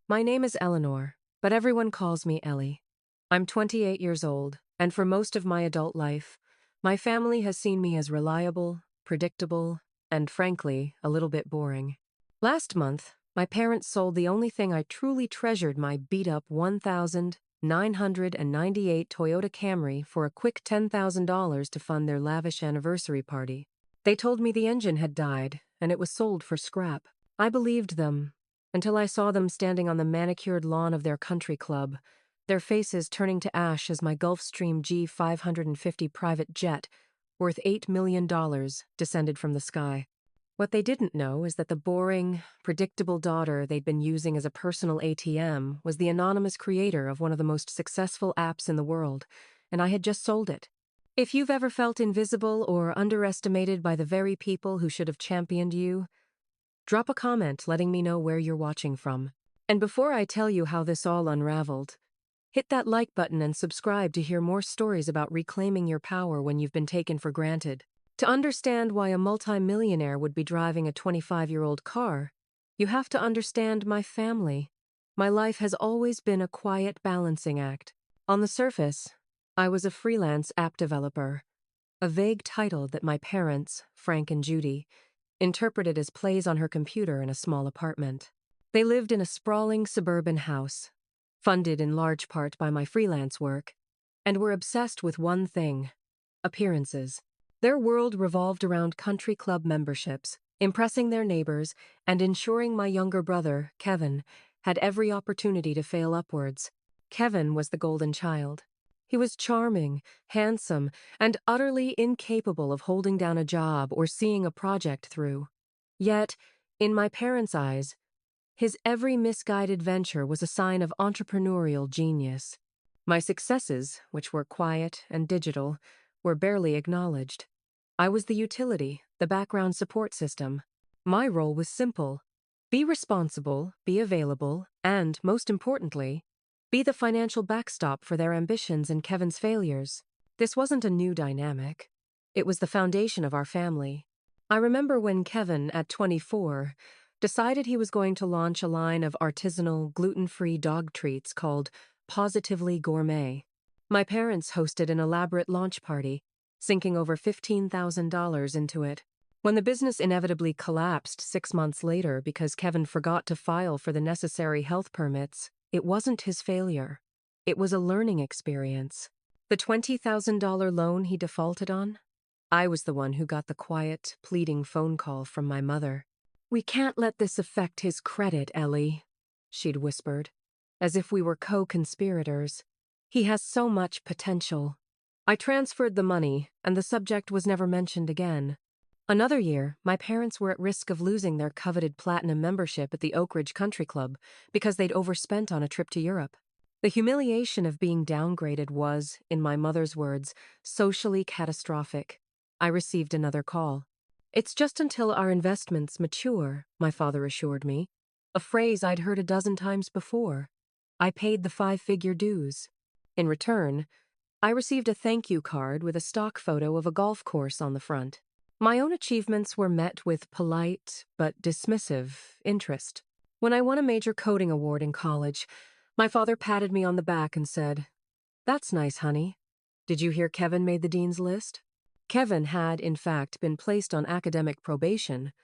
My name is Eleanor, but everyone calls me Ellie. I'm 28 years old, and for most of my adult life, my family has seen me as reliable, predictable, and frankly, a little bit boring. Last month, my parents sold the only thing I truly treasured, my beat-up 1,998 Toyota Camry, for a quick $10,000 to fund their lavish anniversary party. They told me the engine had died, and it was sold for scrap. I believed them, until I saw them standing on the manicured lawn of their country club, their faces turning to ash as my Gulfstream G550 private jet, worth $8 million, descended from the sky. What they didn't know is that the boring, predictable daughter they'd been using as a personal ATM was the anonymous creator of one of the most successful apps in the world, and I had just sold it. If you've ever felt invisible or underestimated by the very people who should have championed you, drop a comment letting me know where you're watching from. And before I tell you how this all unraveled, hit that like button and subscribe to hear more stories about reclaiming your power when you've been taken for granted. To understand why a multimillionaire would be driving a 25-year-old car, you have to understand my family. My life has always been a quiet balancing act. On the surface, I was a freelance app developer, a vague title that my parents, Frank and Judy, interpreted as plays on her computer in a small apartment. They lived in a sprawling suburban house, funded in large part by my freelance work, and were obsessed with one thing: appearances. Their world revolved around country club memberships, impressing their neighbors, and ensuring my younger brother, Kevin, had every opportunity to fail upwards. Kevin was the golden child. He was charming, handsome, and utterly incapable of holding down a job or seeing a project through. Yet, in my parents' eyes, his every misguided venture was a sign of entrepreneurial genius. My successes, which were quiet and digital, were barely acknowledged. I was the utility, the background support system. My role was simple: be responsible, be available, and, most importantly, be the financial backstop for their ambitions and Kevin's failures. This wasn't a new dynamic. It was the foundation of our family. I remember when Kevin, at 24, decided he was going to launch a line of artisanal, gluten-free dog treats called Positively Gourmet. My parents hosted an elaborate launch party, sinking over $15,000 into it. When the business inevitably collapsed 6 months later because Kevin forgot to file for the necessary health permits, it wasn't his failure. It was a learning experience. The $20,000 loan he defaulted on? I was the one who got the quiet, pleading phone call from my mother. "We can't let this affect his credit, Ellie," she'd whispered, as if we were co-conspirators. "He has so much potential." I transferred the money, and the subject was never mentioned again. Another year, my parents were at risk of losing their coveted platinum membership at the Oak Ridge Country Club because they'd overspent on a trip to Europe. The humiliation of being downgraded was, in my mother's words, socially catastrophic. I received another call. "It's just until our investments mature," my father assured me, a phrase I'd heard a dozen times before. I paid the 5-figure dues. In return, I received a thank you card with a stock photo of a golf course on the front. My own achievements were met with polite, but dismissive, interest. When I won a major coding award in college, my father patted me on the back and said, "That's nice, honey. Did you hear Kevin made the dean's list?" Kevin had, in fact, been placed on academic probation,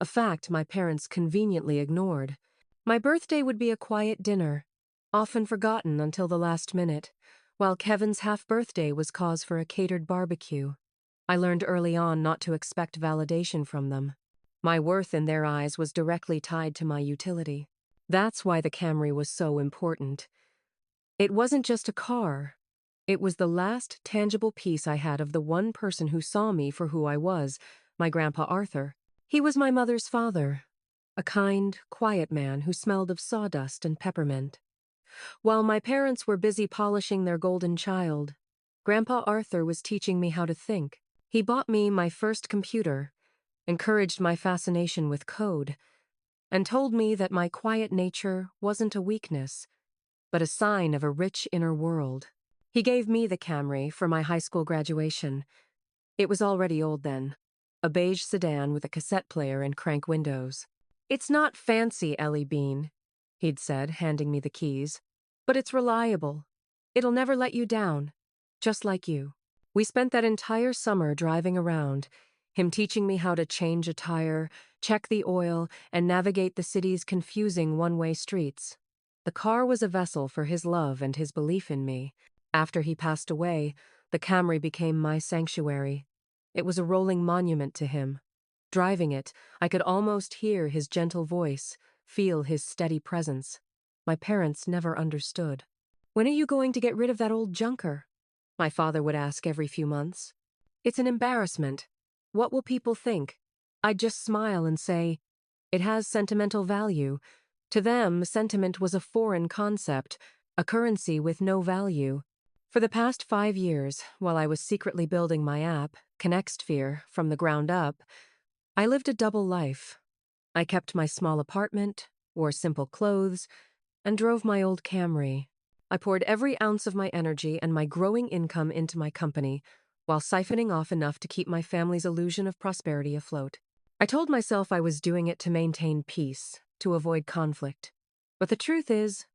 a fact my parents conveniently ignored. My birthday would be a quiet dinner, often forgotten until the last minute, while Kevin's half-birthday was cause for a catered barbecue. I learned early on not to expect validation from them. My worth in their eyes was directly tied to my utility. That's why the Camry was so important. It wasn't just a car. It was the last tangible piece I had of the one person who saw me for who I was, my Grandpa Arthur. He was my mother's father, a kind, quiet man who smelled of sawdust and peppermint. While my parents were busy polishing their golden child, Grandpa Arthur was teaching me how to think. He bought me my first computer, encouraged my fascination with code, and told me that my quiet nature wasn't a weakness, but a sign of a rich inner world. He gave me the Camry for my high school graduation. It was already old then, a beige sedan with a cassette player and crank windows. "It's not fancy, Ellie Bean. he'd said, handing me the keys. But it's reliable. It'll never let you down. Just like you. We spent that entire summer driving around, him teaching me how to change a tire, check the oil, and navigate the city's confusing one-way streets. The car was a vessel for his love and his belief in me. After he passed away, the Camry became my sanctuary. It was a rolling monument to him. Driving it, I could almost hear his gentle voice, feel his steady presence. My parents never understood. "When are you going to get rid of that old junker?" my father would ask every few months. "It's an embarrassment. What will people think?" I'd just smile and say, "It has sentimental value." To them, sentiment was a foreign concept, a currency with no value. For the past 5 years, while I was secretly building my app, ConnectSphere, from the ground up, I lived a double life. I kept my small apartment, wore simple clothes, and drove my old Camry. I poured every ounce of my energy and my growing income into my company, while siphoning off enough to keep my family's illusion of prosperity afloat. I told myself I was doing it to maintain peace, to avoid conflict. But the truth is,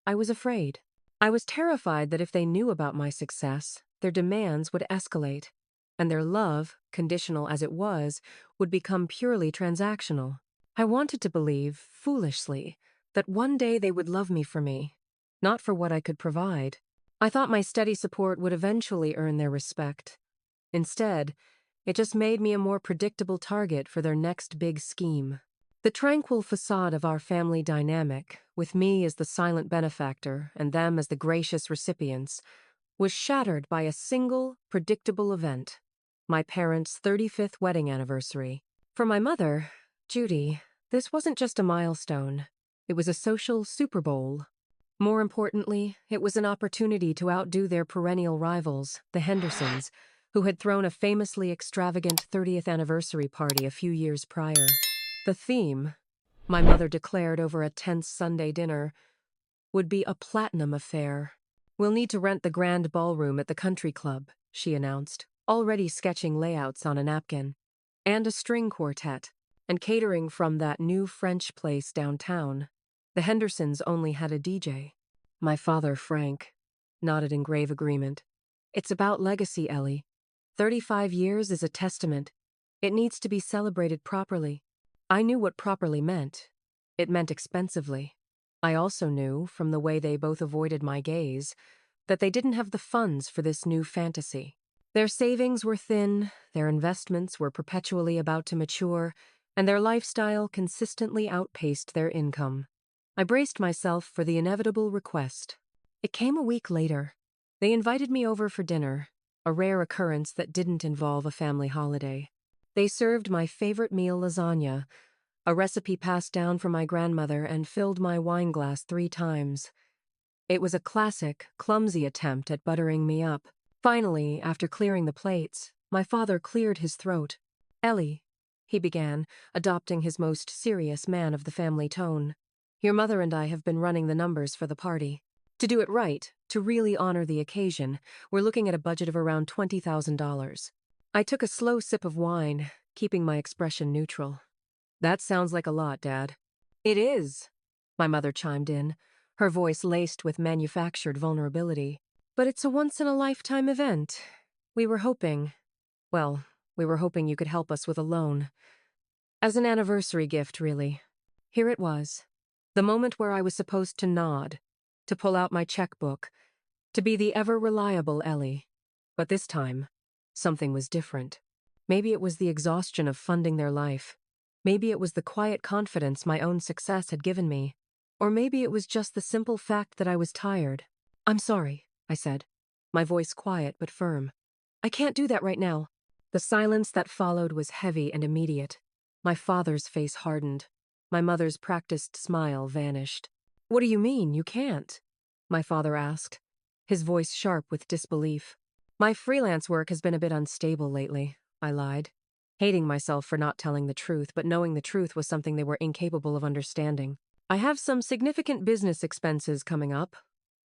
I was afraid. I was terrified that if they knew about my success, their demands would escalate, and their love, conditional as it was, would become purely transactional. I wanted to believe, foolishly, that one day they would love me for me, not for what I could provide. I thought my steady support would eventually earn their respect. Instead, it just made me a more predictable target for their next big scheme. The tranquil facade of our family dynamic, with me as the silent benefactor and them as the gracious recipients, was shattered by a single, predictable event: my parents' 35th wedding anniversary. For my mother, Judy, this wasn't just a milestone. It was a social Super Bowl. More importantly, it was an opportunity to outdo their perennial rivals, the Hendersons, who had thrown a famously extravagant 30th anniversary party a few years prior. The theme, my mother declared over a tense Sunday dinner, would be a platinum affair. "We'll need to rent the grand ballroom at the country club," she announced, already sketching layouts on a napkin. "And a string quartet, and catering from that new French place downtown." The Hendersons only had a DJ. My father, Frank, nodded in grave agreement. "It's about legacy, Ellie. 35 years is a testament. It needs to be celebrated properly." I knew what properly meant. It meant expensively. I also knew, from the way they both avoided my gaze, that they didn't have the funds for this new fantasy. Their savings were thin, their investments were perpetually about to mature, and their lifestyle consistently outpaced their income. I braced myself for the inevitable request. It came a week later. They invited me over for dinner, a rare occurrence that didn't involve a family holiday. They served my favorite meal, lasagna, a recipe passed down from my grandmother, and filled my wine glass 3 times. It was a classic, clumsy attempt at buttering me up. Finally, after clearing the plates, my father cleared his throat. "Ellie," he began, adopting his most serious man of the family tone, "your mother and I have been running the numbers for the party. To do it right, to really honor the occasion, we're looking at a budget of around $20,000. I took a slow sip of wine, keeping my expression neutral. "That sounds like a lot, Dad." "It is," my mother chimed in, her voice laced with manufactured vulnerability. "But it's a once-in-a-lifetime event. We were hoping you could help us with a loan. As an anniversary gift, really." Here it was. The moment where I was supposed to nod, to pull out my checkbook, to be the ever-reliable Ellie. But this time, something was different. Maybe it was the exhaustion of funding their life. Maybe it was the quiet confidence my own success had given me. Or maybe it was just the simple fact that I was tired. "I'm sorry," I said, my voice quiet but firm. "I can't do that right now." The silence that followed was heavy and immediate. My father's face hardened. My mother's practiced smile vanished. "What do you mean, you can't?" my father asked, his voice sharp with disbelief. "My freelance work has been a bit unstable lately," I lied, hating myself for not telling the truth, but knowing the truth was something they were incapable of understanding. "I have some significant business expenses coming up.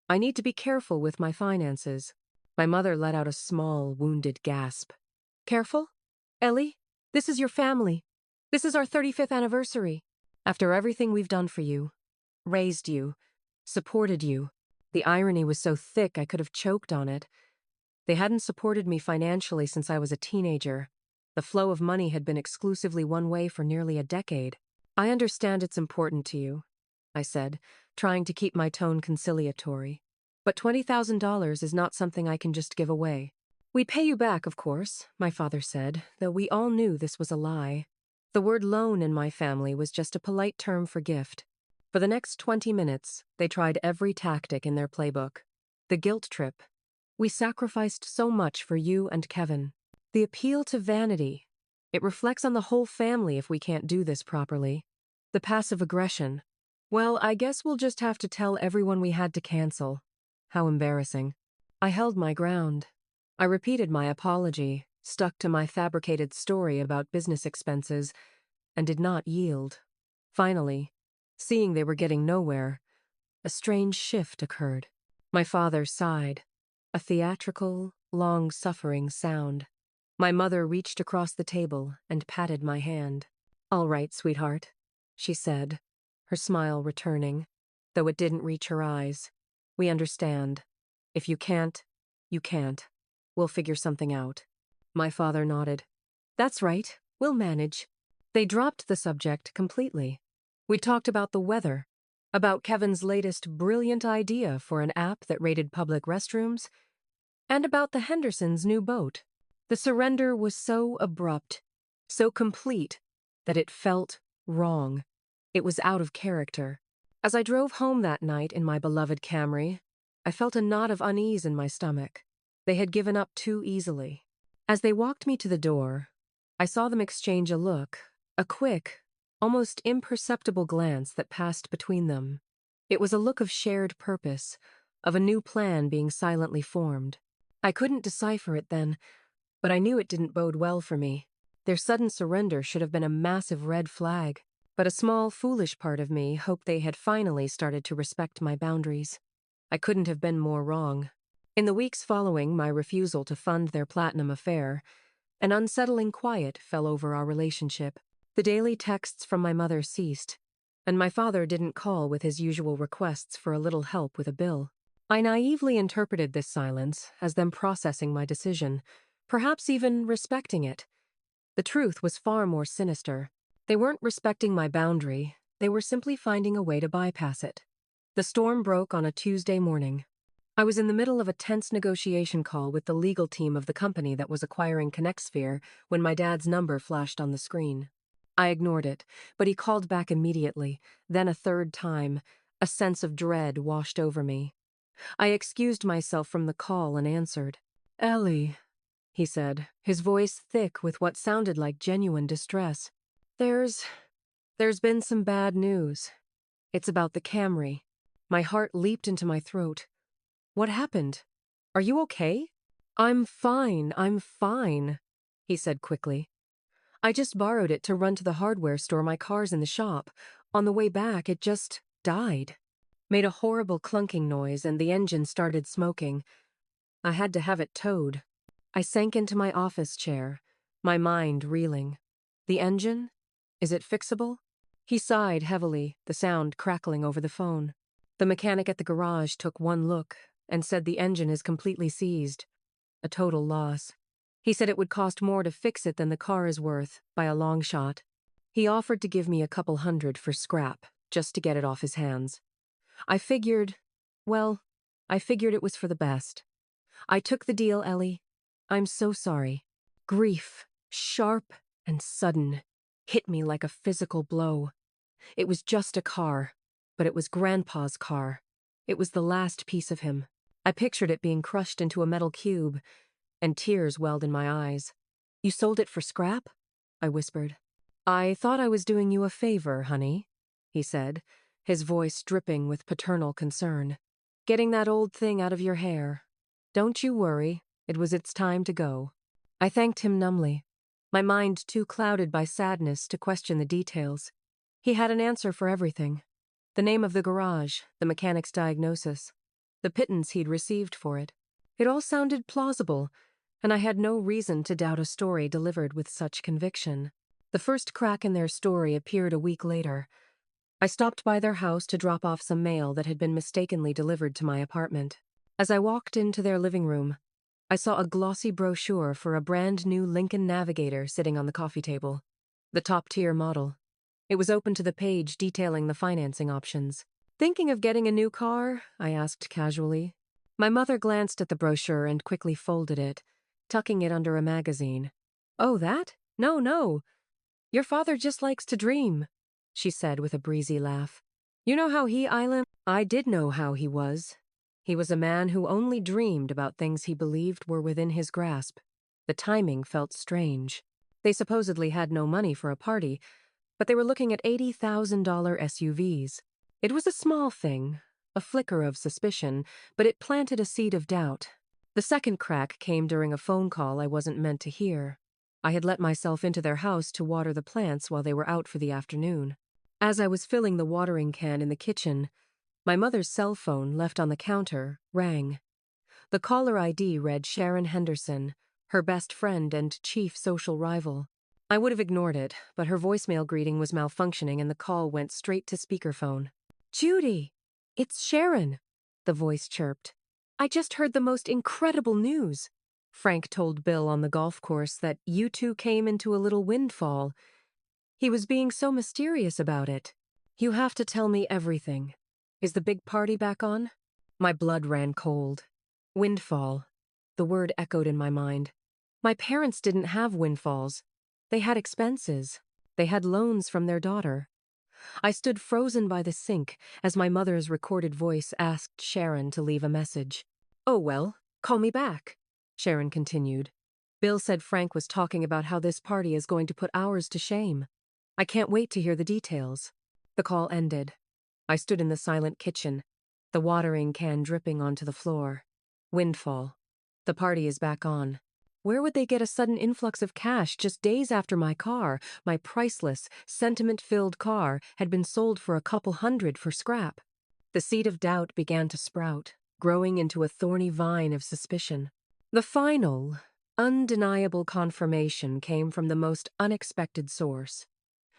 I need to be careful with my finances." My mother let out a small, wounded gasp. "Careful? Ellie, this is your family. This is our 35th anniversary. After everything we've done for you. raised you, supported you. The irony was so thick I could have choked on it. They hadn't supported me financially since I was a teenager. The flow of money had been exclusively one way for nearly a decade. I understand it's important to you, I said, trying to keep my tone conciliatory. But $20,000 is not something I can just give away. We'd pay you back, of course, my father said, though we all knew this was a lie. The word loan in my family was just a polite term for gift. For the next 20 minutes, they tried every tactic in their playbook. The guilt trip. We sacrificed so much for you and Kevin. The appeal to vanity. It reflects on the whole family if we can't do this properly. The passive aggression. Well, I guess we'll just have to tell everyone we had to cancel. How embarrassing. I held my ground. I repeated my apology, stuck to my fabricated story about business expenses, and did not yield. Finally, seeing they were getting nowhere, a strange shift occurred. My father sighed, a theatrical, long-suffering sound. My mother reached across the table and patted my hand. "All right, sweetheart," she said, her smile returning, though it didn't reach her eyes. "We understand. If you can't, you can't. We'll figure something out." My father nodded. "That's right, we'll manage." They dropped the subject completely. We talked about the weather, about Kevin's latest brilliant idea for an app that rated public restrooms, and about the Hendersons' new boat. The surrender was so abrupt, so complete, that it felt wrong. It was out of character. As I drove home that night in my beloved Camry, I felt a knot of unease in my stomach. They had given up too easily. As they walked me to the door, I saw them exchange a look, a quick, almost imperceptible glance that passed between them. It was a look of shared purpose, of a new plan being silently formed. I couldn't decipher it then, but I knew it didn't bode well for me. Their sudden surrender should have been a massive red flag, but a small, foolish part of me hoped they had finally started to respect my boundaries. I couldn't have been more wrong. In the weeks following my refusal to fund their platinum affair, an unsettling quiet fell over our relationship. The daily texts from my mother ceased, and my father didn't call with his usual requests for a little help with a bill. I naively interpreted this silence as them processing my decision, perhaps even respecting it. The truth was far more sinister. They weren't respecting my boundary, they were simply finding a way to bypass it. The storm broke on a Tuesday morning. I was in the middle of a tense negotiation call with the legal team of the company that was acquiring ConnectSphere when my dad's number flashed on the screen. I ignored it, but he called back immediately, then a third time. A sense of dread washed over me. I excused myself from the call and answered. "Ellie," he said, his voice thick with what sounded like genuine distress. There's been some bad news. It's about the Camry." My heart leaped into my throat. "What happened? Are you okay?" I'm fine," he said quickly. "I just borrowed it to run to the hardware store. My car's in the shop. On the way back, it just died." Made a horrible clunking noise and the engine started smoking. I had to have it towed. I sank into my office chair, my mind reeling. The engine? Is it fixable? He sighed heavily, the sound crackling over the phone. The mechanic at the garage took one look and said the engine is completely seized. A total loss. He said it would cost more to fix it than the car is worth, by a long shot. He offered to give me a couple hundred for scrap, just to get it off his hands. I figured it was for the best. I took the deal, Ellie. I'm so sorry. Grief, sharp and sudden, hit me like a physical blow. It was just a car, but it was Grandpa's car. It was the last piece of him. I pictured it being crushed into a metal cube, and tears welled in my eyes. "You sold it for scrap?" I whispered. "I thought I was doing you a favor, honey," he said, his voice dripping with paternal concern. "Getting that old thing out of your hair. Don't you worry, it was its time to go." I thanked him numbly, my mind too clouded by sadness to question the details. He had an answer for everything. The name of the garage, the mechanic's diagnosis, the pittance he'd received for it. It all sounded plausible, and I had no reason to doubt a story delivered with such conviction. The first crack in their story appeared a week later. I stopped by their house to drop off some mail that had been mistakenly delivered to my apartment. As I walked into their living room, I saw a glossy brochure for a brand new Lincoln Navigator sitting on the coffee table. The top-tier model. It was open to the page detailing the financing options. "Thinking of getting a new car?" I asked casually. My mother glanced at the brochure and quickly folded it, tucking it under a magazine. "Oh, that? No, no. Your father just likes to dream," she said with a breezy laugh. "You know how I did know how he was. He was a man who only dreamed about things he believed were within his grasp. The timing felt strange. They supposedly had no money for a party, but they were looking at $80,000 SUVs. It was a small thing, a flicker of suspicion, but it planted a seed of doubt. The second crack came during a phone call I wasn't meant to hear. I had let myself into their house to water the plants while they were out for the afternoon. As I was filling the watering can in the kitchen, my mother's cell phone, left on the counter, rang. The caller ID read Sharon Henderson, her best friend and chief social rival. I would have ignored it, but her voicemail greeting was malfunctioning and the call went straight to speakerphone. "Judy, it's Sharon," the voice chirped. "I just heard the most incredible news. Frank told Bill on the golf course that you two came into a little windfall. He was being so mysterious about it. You have to tell me everything. Is the big party back on?" My blood ran cold. Windfall. The word echoed in my mind. My parents didn't have windfalls. They had expenses. They had loans from their daughter. I stood frozen by the sink as my mother's recorded voice asked Sharon to leave a message. "Oh well, call me back," Sharon continued. "Bill said Frank was talking about how this party is going to put ours to shame. I can't wait to hear the details." The call ended. I stood in the silent kitchen, the watering can dripping onto the floor. Windfall. The party is back on. Where would they get a sudden influx of cash just days after my car, my priceless, sentiment-filled car, had been sold for a couple hundred for scrap? The seed of doubt began to sprout, growing into a thorny vine of suspicion. The final, undeniable confirmation came from the most unexpected source.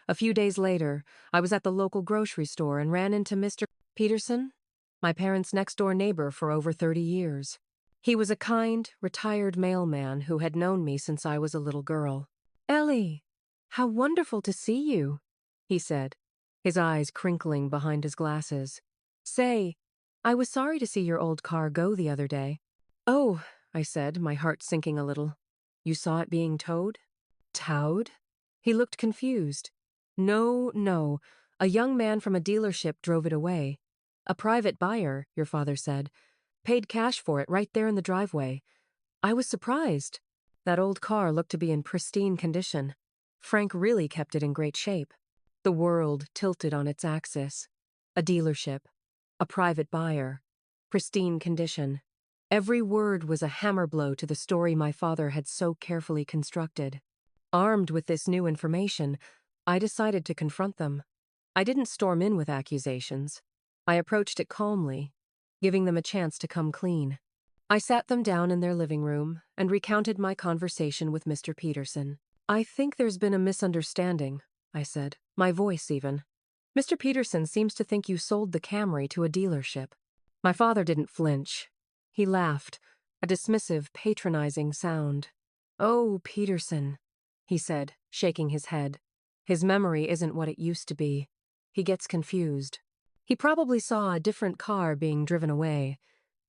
A few days later, I was at the local grocery store and ran into Mr. Peterson, my parents' next-door neighbor for over 30 years. He was a kind, retired mailman who had known me since I was a little girl. "Ellie, how wonderful to see you," he said, his eyes crinkling behind his glasses. "Say, I was sorry to see your old car go the other day." "Oh," I said, my heart sinking a little. "You saw it being towed?" "Towed?" He looked confused. "No, no. A young man from a dealership drove it away. A private buyer, your father said. Paid cash for it right there in the driveway. I was surprised. That old car looked to be in pristine condition. Frank really kept it in great shape. The world tilted on its axis. A dealership. A private buyer. Pristine condition. Every word was a hammer blow to the story my father had so carefully constructed. Armed with this new information, I decided to confront them. I didn't storm in with accusations. I approached it calmly, giving them a chance to come clean. I sat them down in their living room and recounted my conversation with Mr. Peterson. "I think there's been a misunderstanding," I said, my voice even. "Mr. Peterson seems to think you sold the Camry to a dealership." My father didn't flinch. He laughed, a dismissive, patronizing sound. "Oh, Peterson," he said, shaking his head. "His memory isn't what it used to be. He gets confused. He probably saw a different car being driven away.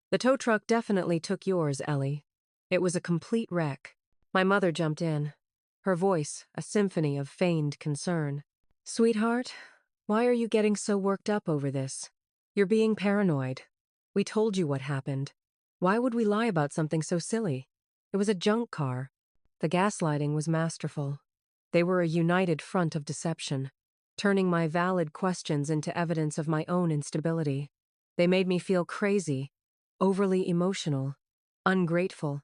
The tow truck definitely took yours, Ellie. It was a complete wreck." My mother jumped in, her voice a symphony of feigned concern. "Sweetheart, why are you getting so worked up over this? You're being paranoid. We told you what happened. Why would we lie about something so silly? It was a junk car. The gaslighting was masterful. They were a united front of deception, turning my valid questions into evidence of my own instability. They made me feel crazy, overly emotional, ungrateful.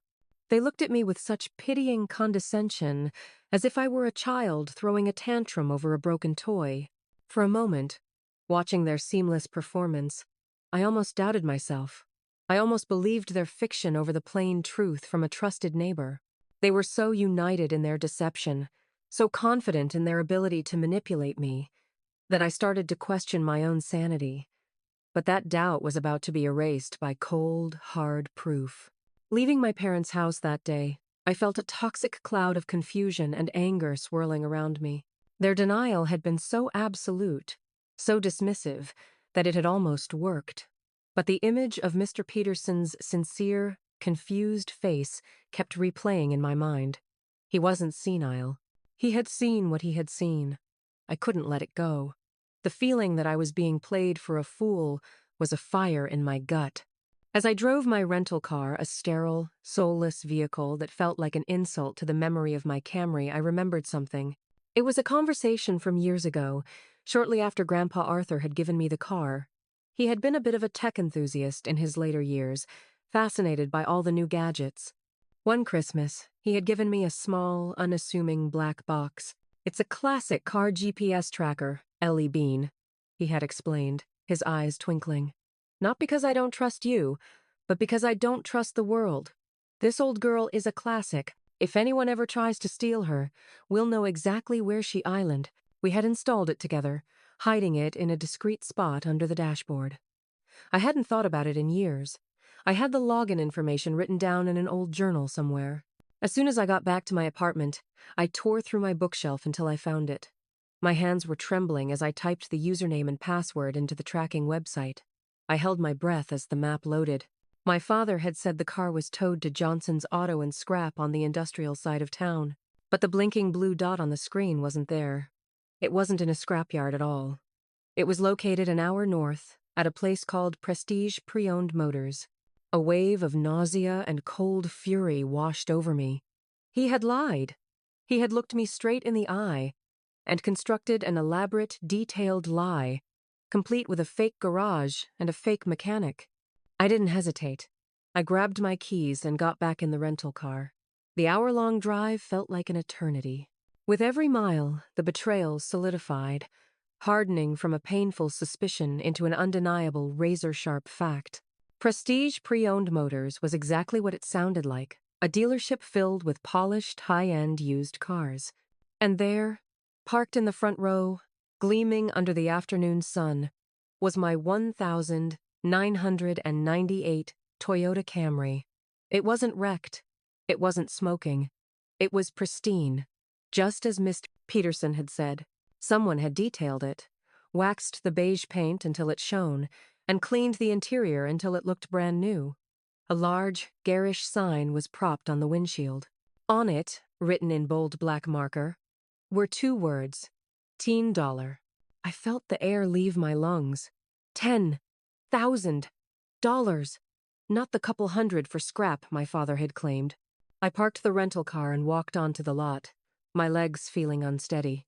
They looked at me with such pitying condescension, as if I were a child throwing a tantrum over a broken toy. For a moment, watching their seamless performance, I almost doubted myself. I almost believed their fiction over the plain truth from a trusted neighbor. They were so united in their deception, so confident in their ability to manipulate me. that I started to question my own sanity. But that doubt was about to be erased by cold, hard proof. Leaving my parents' house that day, I felt a toxic cloud of confusion and anger swirling around me. Their denial had been so absolute, so dismissive, that it had almost worked. But the image of Mr. Peterson's sincere, confused face kept replaying in my mind. He wasn't senile. He had seen what he had seen. I couldn't let it go. The feeling that I was being played for a fool was a fire in my gut. As I drove my rental car, a sterile, soulless vehicle that felt like an insult to the memory of my Camry, I remembered something. It was a conversation from years ago, shortly after Grandpa Arthur had given me the car. He had been a bit of a tech enthusiast in his later years, fascinated by all the new gadgets. One Christmas, he had given me a small, unassuming black box. "It's a classic car GPS tracker, Ellie Bean," he had explained, his eyes twinkling. "Not because I don't trust you, but because I don't trust the world. This old girl is a classic. If anyone ever tries to steal her, we'll know exactly where she island." We had installed it together, hiding it in a discreet spot under the dashboard. I hadn't thought about it in years. I had the login information written down in an old journal somewhere. As soon as I got back to my apartment, I tore through my bookshelf until I found it. My hands were trembling as I typed the username and password into the tracking website. I held my breath as the map loaded. My father had said the car was towed to Johnson's Auto and Scrap on the industrial side of town, but the blinking blue dot on the screen wasn't there. It wasn't in a scrapyard at all. It was located an hour north, at a place called Prestige Pre-Owned Motors. A wave of nausea and cold fury washed over me. He had lied. He had looked me straight in the eye and constructed an elaborate, detailed lie, complete with a fake garage and a fake mechanic. I didn't hesitate. I grabbed my keys and got back in the rental car. The hour-long drive felt like an eternity. With every mile, the betrayal solidified, hardening from a painful suspicion into an undeniable, razor-sharp fact. Prestige Pre-Owned Motors was exactly what it sounded like, a dealership filled with polished, high-end used cars. And there, parked in the front row, gleaming under the afternoon sun, was my 1998 Toyota Camry. It wasn't wrecked. It wasn't smoking. It was pristine, just as Mr. Peterson had said. Someone had detailed it, waxed the beige paint until it shone, and cleaned the interior until it looked brand new. A large, garish sign was propped on the windshield. On it, written in bold black marker, were two words: $10. I felt the air leave my lungs. $10,000. Not the couple hundred for scrap my father had claimed. I parked the rental car and walked onto the lot, my legs feeling unsteady.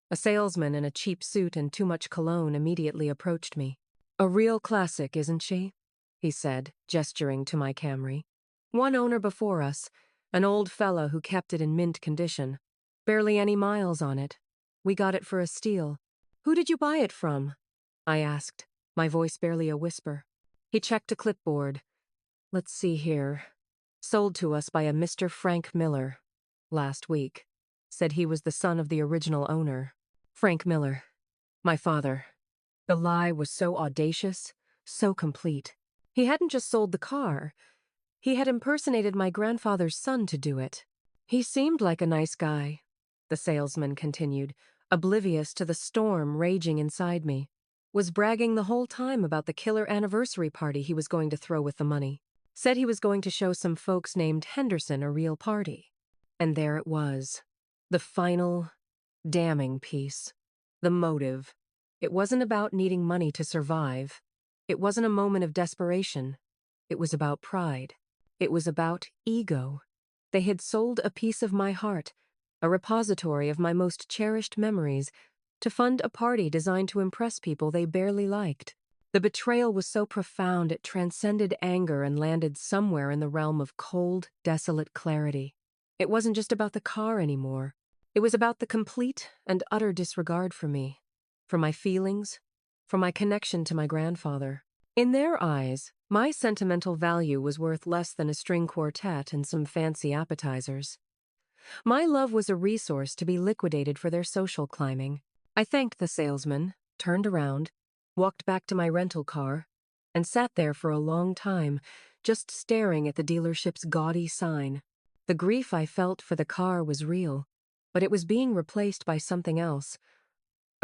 A salesman in a cheap suit and too much cologne immediately approached me. "A real classic, isn't she?" he said, gesturing to my Camry. "One owner before us, an old fella who kept it in mint condition. Barely any miles on it. We got it for a steal." "Who did you buy it from?" I asked, my voice barely a whisper. He checked a clipboard. "Let's see here. Sold to us by a Mr. Frank Miller. Last week. Said he was the son of the original owner. Frank Miller. My father." The lie was so audacious, so complete. He hadn't just sold the car. He had impersonated my grandfather's son to do it. "He seemed like a nice guy," the salesman continued, oblivious to the storm raging inside me. "Was bragging the whole time about the killer anniversary party he was going to throw with the money. Said he was going to show some folks named Henderson a real party." And there it was. The final, damning piece. The motive. It wasn't about needing money to survive. It wasn't a moment of desperation. It was about pride. It was about ego. They had sold a piece of my heart, a repository of my most cherished memories, to fund a party designed to impress people they barely liked. The betrayal was so profound it transcended anger and landed somewhere in the realm of cold, desolate clarity. It wasn't just about the car anymore. It was about the complete and utter disregard for me, for my feelings, for my connection to my grandfather. In their eyes, my sentimental value was worth less than a string quartet and some fancy appetizers. My love was a resource to be liquidated for their social climbing. I thanked the salesman, turned around, walked back to my rental car, and sat there for a long time, just staring at the dealership's gaudy sign. The grief I felt for the car was real, but it was being replaced by something else.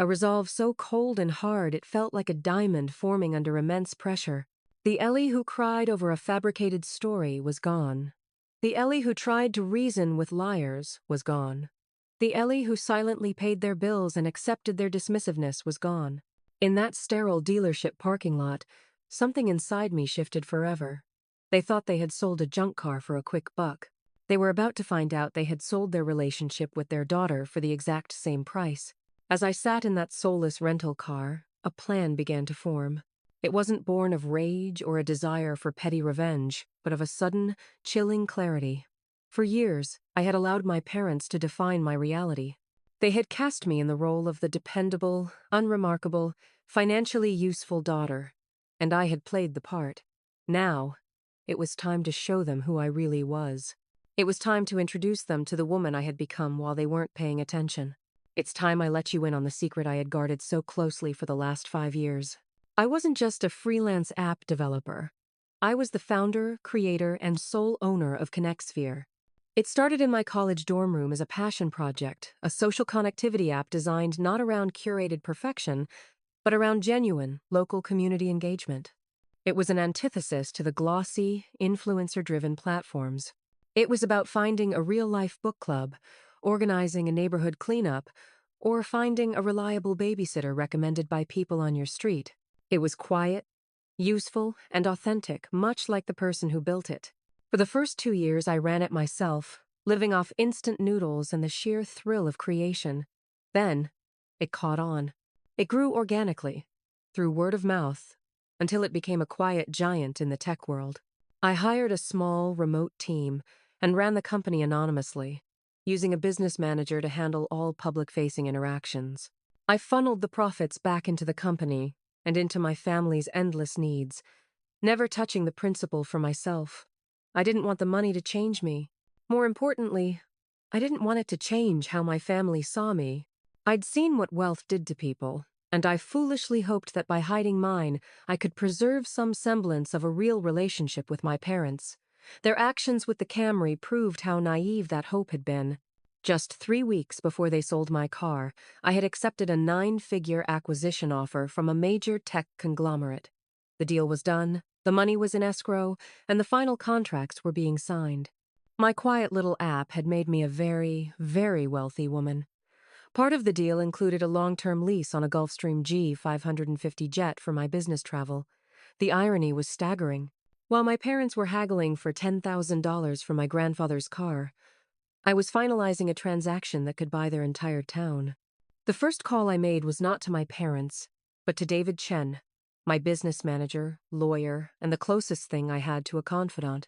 A resolve so cold and hard it felt like a diamond forming under immense pressure. The Ellie who cried over a fabricated story was gone. The Ellie who tried to reason with liars was gone. The Ellie who silently paid their bills and accepted their dismissiveness was gone. In that sterile dealership parking lot, something inside me shifted forever. They thought they had sold a junk car for a quick buck. They were about to find out they had sold their relationship with their daughter for the exact same price. As I sat in that soulless rental car, a plan began to form. It wasn't born of rage or a desire for petty revenge, but of a sudden, chilling clarity. For years, I had allowed my parents to define my reality. They had cast me in the role of the dependable, unremarkable, financially useful daughter, and I had played the part. Now, it was time to show them who I really was. It was time to introduce them to the woman I had become while they weren't paying attention. It's time I let you in on the secret I had guarded so closely for the last 5 years. I wasn't just a freelance app developer. I was the founder, creator, and sole owner of ConnectSphere. It started in my college dorm room as a passion project, a social connectivity app designed not around curated perfection, but around genuine, local community engagement. It was an antithesis to the glossy, influencer-driven platforms. It was about finding a real-life book club, organizing a neighborhood cleanup, or finding a reliable babysitter recommended by people on your street. It was quiet, useful, and authentic, much like the person who built it. For the first 2 years, I ran it myself, living off instant noodles and the sheer thrill of creation. Then, it caught on. It grew organically, through word of mouth, until it became a quiet giant in the tech world. I hired a small, remote team and ran the company anonymously, using a business manager to handle all public-facing interactions. I funneled the profits back into the company and into my family's endless needs, never touching the principal for myself. I didn't want the money to change me. More importantly, I didn't want it to change how my family saw me. I'd seen what wealth did to people, and I foolishly hoped that by hiding mine, I could preserve some semblance of a real relationship with my parents. Their actions with the Camry proved how naive that hope had been. Just 3 weeks before they sold my car, I had accepted a 9-figure acquisition offer from a major tech conglomerate. The deal was done, the money was in escrow, and the final contracts were being signed. My quiet little app had made me a very, very wealthy woman. Part of the deal included a long-term lease on a Gulfstream G550 jet for my business travel. The irony was staggering. While my parents were haggling for $10,000 for my grandfather's car, I was finalizing a transaction that could buy their entire town. The first call I made was not to my parents, but to David Chen, my business manager, lawyer, and the closest thing I had to a confidant.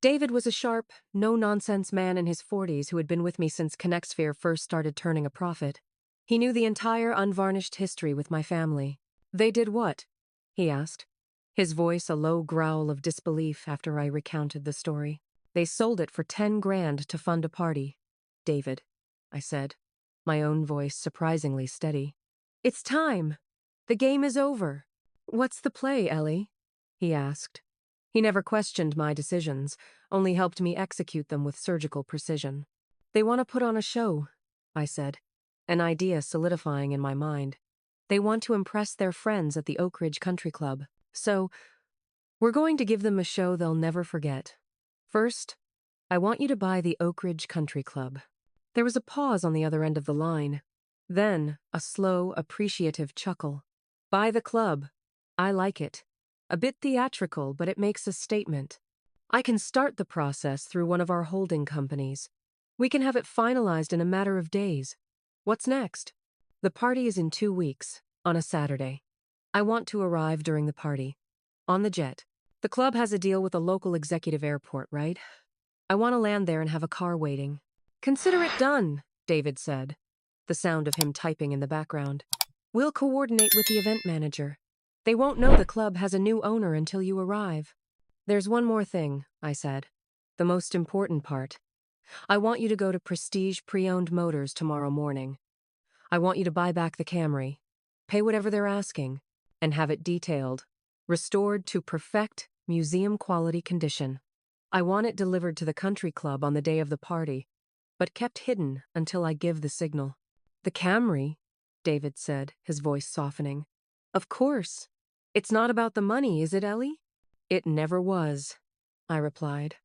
David was a sharp, no-nonsense man in his 40s who had been with me since ConnectSphere first started turning a profit. He knew the entire unvarnished history with my family. "They did what?" he asked, his voice a low growl of disbelief after I recounted the story. "They sold it for 10 grand to fund a party." "David," I said, my own voice surprisingly steady. "It's time. The game is over." "What's the play, Ellie?" he asked. He never questioned my decisions, only helped me execute them with surgical precision. "They want to put on a show," I said, an idea solidifying in my mind. "They want to impress their friends at the Oak Ridge Country Club. So, we're going to give them a show they'll never forget. First, I want you to buy the Oak Ridge Country Club." There was a pause on the other end of the line. Then, a slow, appreciative chuckle. "Buy the club. I like it. A bit theatrical, but it makes a statement. I can start the process through one of our holding companies. We can have it finalized in a matter of days. What's next?" "The party is in 2 weeks, on a Saturday. I want to arrive during the party. On the jet. The club has a deal with a local executive airport, right? I want to land there and have a car waiting." "Consider it done," David said, the sound of him typing in the background. "We'll coordinate with the event manager. They won't know the club has a new owner until you arrive." "There's one more thing," I said. "The most important part. I want you to go to Prestige Pre-Owned Motors tomorrow morning. I want you to buy back the Camry. pay whatever they're asking, and have it detailed, restored to perfect museum-quality condition. I want it delivered to the country club on the day of the party, but kept hidden until I give the signal. The Camry, David said, his voice softening. Of course. It's not about the money, is it, Ellie? It never was, I replied.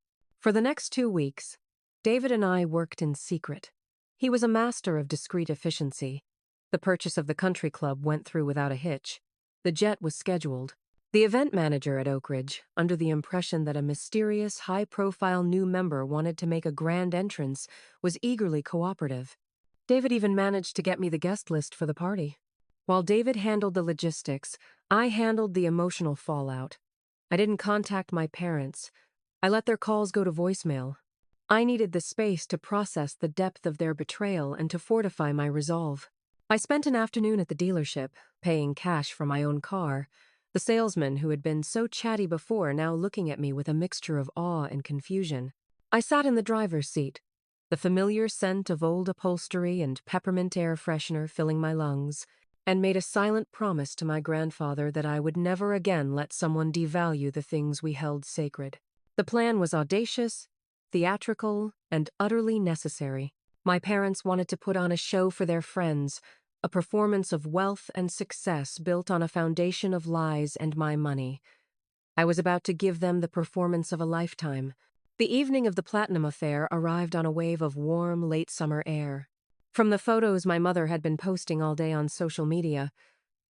For the next 2 weeks, David and I worked in secret. He was a master of discreet efficiency. The purchase of the country club went through without a hitch. The jet was scheduled. The event manager at Oak Ridge, under the impression that a mysterious, high-profile new member wanted to make a grand entrance, was eagerly cooperative. David even managed to get me the guest list for the party. While David handled the logistics, I handled the emotional fallout. I didn't contact my parents. I let their calls go to voicemail. I needed the space to process the depth of their betrayal and to fortify my resolve. I spent an afternoon at the dealership, paying cash for my own car, the salesman who had been so chatty before now looking at me with a mixture of awe and confusion. I sat in the driver's seat, the familiar scent of old upholstery and peppermint air freshener filling my lungs, and made a silent promise to my grandfather that I would never again let someone devalue the things we held sacred. The plan was audacious, theatrical, and utterly necessary. My parents wanted to put on a show for their friends, a performance of wealth and success built on a foundation of lies and my money. I was about to give them the performance of a lifetime. The evening of the Platinum Affair arrived on a wave of warm, late summer air. From the photos my mother had been posting all day on social media,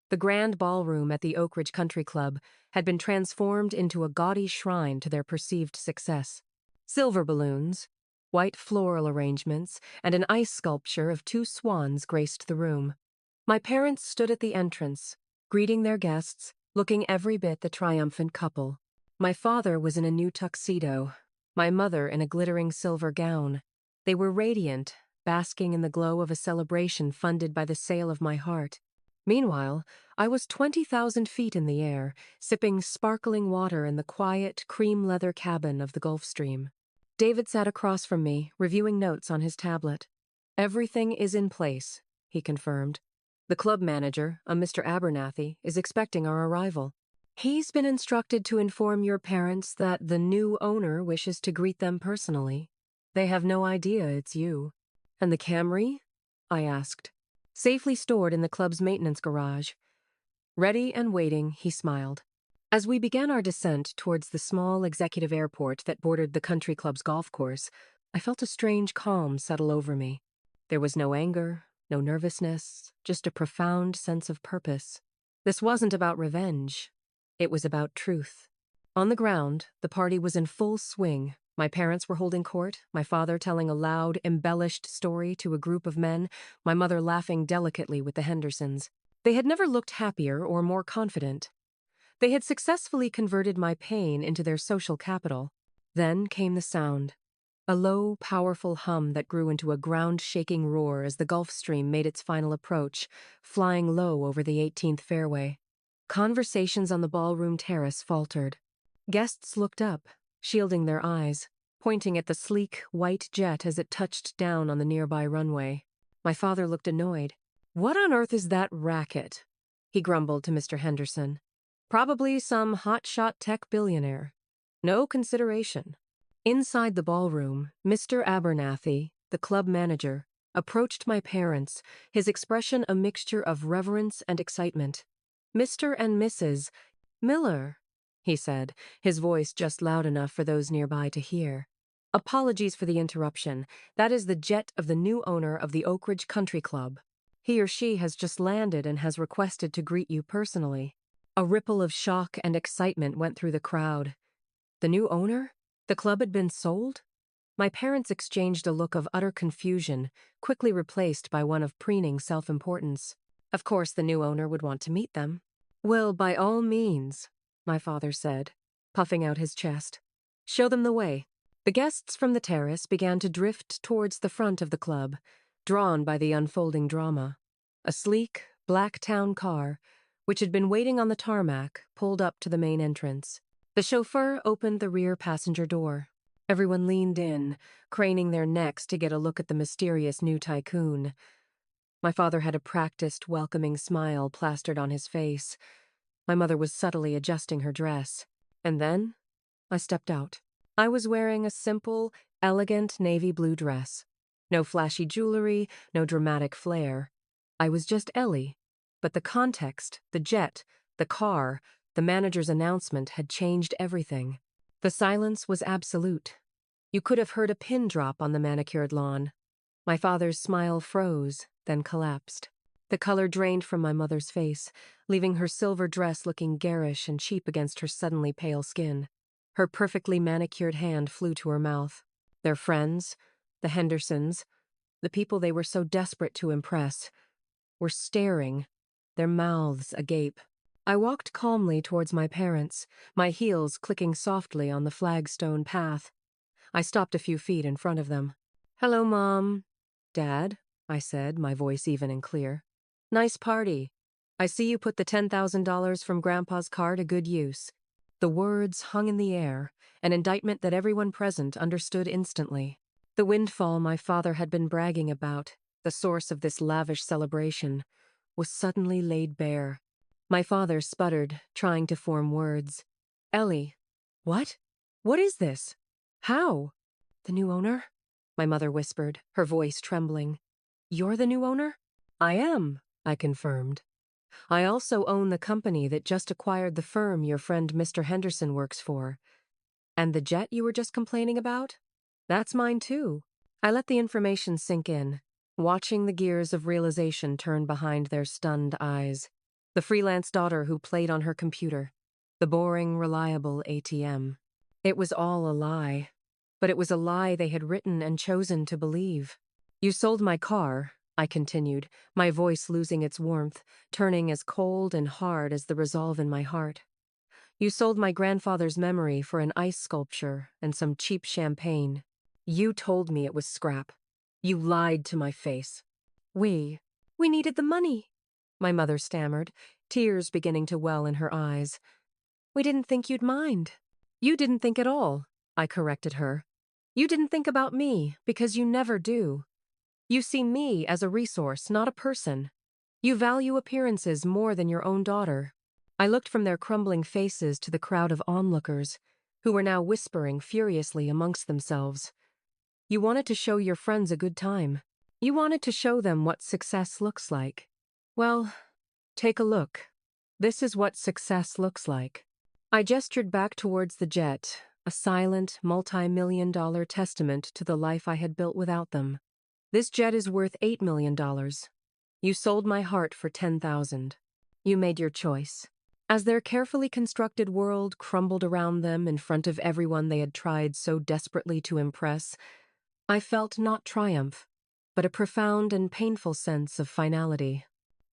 the grand ballroom at the Oak Ridge Country Club had been transformed into a gaudy shrine to their perceived success. Silver balloons, white floral arrangements, and an ice sculpture of 2 swans graced the room. My parents stood at the entrance, greeting their guests, looking every bit the triumphant couple. My father was in a new tuxedo, my mother in a glittering silver gown. They were radiant, basking in the glow of a celebration funded by the sale of my heart. Meanwhile, I was 20,000 feet in the air, sipping sparkling water in the quiet, cream-leather cabin of the Gulf Stream. David sat across from me, reviewing notes on his tablet. Everything is in place, he confirmed. The club manager, a Mr. Abernathy, is expecting our arrival. He's been instructed to inform your parents that the new owner wishes to greet them personally. They have no idea it's you. And the Camry? I asked. Safely stored in the club's maintenance garage. Ready and waiting, he smiled. As we began our descent towards the small executive airport that bordered the country club's golf course, I felt a strange calm settle over me. There was no anger, no nervousness, just a profound sense of purpose. This wasn't about revenge. It was about truth. On the ground, the party was in full swing. My parents were holding court, my father telling a loud, embellished story to a group of men, my mother laughing delicately with the Hendersons. They had never looked happier or more confident. They had successfully converted my pain into their social capital. Then came the sound. A low, powerful hum that grew into a ground-shaking roar as the Gulf Stream made its final approach, flying low over the 18th fairway. Conversations on the ballroom terrace faltered. Guests looked up, shielding their eyes, pointing at the sleek, white jet as it touched down on the nearby runway. My father looked annoyed. "What on earth is that racket?" he grumbled to Mr. Henderson. "Probably some hotshot tech billionaire. No consideration." Inside the ballroom, Mr. Abernathy, the club manager, approached my parents, his expression a mixture of reverence and excitement. "Mr. and Mrs. Miller," he said, his voice just loud enough for those nearby to hear. "Apologies for the interruption. That is the jet of the new owner of the Oak Ridge Country Club. He or she has just landed and has requested to greet you personally." A ripple of shock and excitement went through the crowd. The new owner? The club had been sold? My parents exchanged a look of utter confusion, quickly replaced by one of preening self-importance. Of course the new owner would want to meet them. "Well, by all means," my father said, puffing out his chest. "Show them the way." The guests from the terrace began to drift towards the front of the club, drawn by the unfolding drama. A sleek, black town car, which had been waiting on the tarmac, pulled up to the main entrance. The chauffeur opened the rear passenger door. Everyone leaned in, craning their necks to get a look at the mysterious new tycoon. My father had a practiced, welcoming smile plastered on his face. My mother was subtly adjusting her dress. And then I stepped out. I was wearing a simple, elegant navy blue dress. No flashy jewelry, no dramatic flair. I was just Ellie. But the context, the jet, the car, the manager's announcement had changed everything. The silence was absolute. You could have heard a pin drop on the manicured lawn. My father's smile froze, then collapsed. The color drained from my mother's face, leaving her silver dress looking garish and cheap against her suddenly pale skin. Her perfectly manicured hand flew to her mouth. Their friends, the Hendersons, the people they were so desperate to impress, were staring, their mouths agape. I walked calmly towards my parents, my heels clicking softly on the flagstone path. I stopped a few feet in front of them. "Hello, Mom." "Dad," I said, my voice even and clear. "Nice party. I see you put the $10,000 from Grandpa's car to good use." The words hung in the air, an indictment that everyone present understood instantly. The windfall my father had been bragging about, the source of this lavish celebration, was suddenly laid bare. My father sputtered, trying to form words. "Ellie, what? What is this? How?" "The new owner?" My mother whispered, her voice trembling. "You're the new owner?" "I am," I confirmed. "I also own the company that just acquired the firm your friend Mr. Henderson works for. And the jet you were just complaining about? That's mine too." I let the information sink in, watching the gears of realization turn behind their stunned eyes. The freelance daughter who played on her computer. The boring, reliable ATM. It was all a lie. But it was a lie they had written and chosen to believe. "You sold my car," I continued, my voice losing its warmth, turning as cold and hard as the resolve in my heart. "You sold my grandfather's memory for an ice sculpture and some cheap champagne. You told me it was scrap. You lied to my face." We needed the money," my mother stammered, tears beginning to well in her eyes. "We didn't think you'd mind." "You didn't think at all," I corrected her. "You didn't think about me, because you never do. You see me as a resource, not a person. You value appearances more than your own daughter." I looked from their crumbling faces to the crowd of onlookers, who were now whispering furiously amongst themselves. "You wanted to show your friends a good time. You wanted to show them what success looks like. Well, take a look. This is what success looks like." I gestured back towards the jet, a silent, multi-million-dollar testament to the life I had built without them. "This jet is worth $8 million. You sold my heart for $10,000. You made your choice." As their carefully constructed world crumbled around them in front of everyone they had tried so desperately to impress, I felt not triumph, but a profound and painful sense of finality.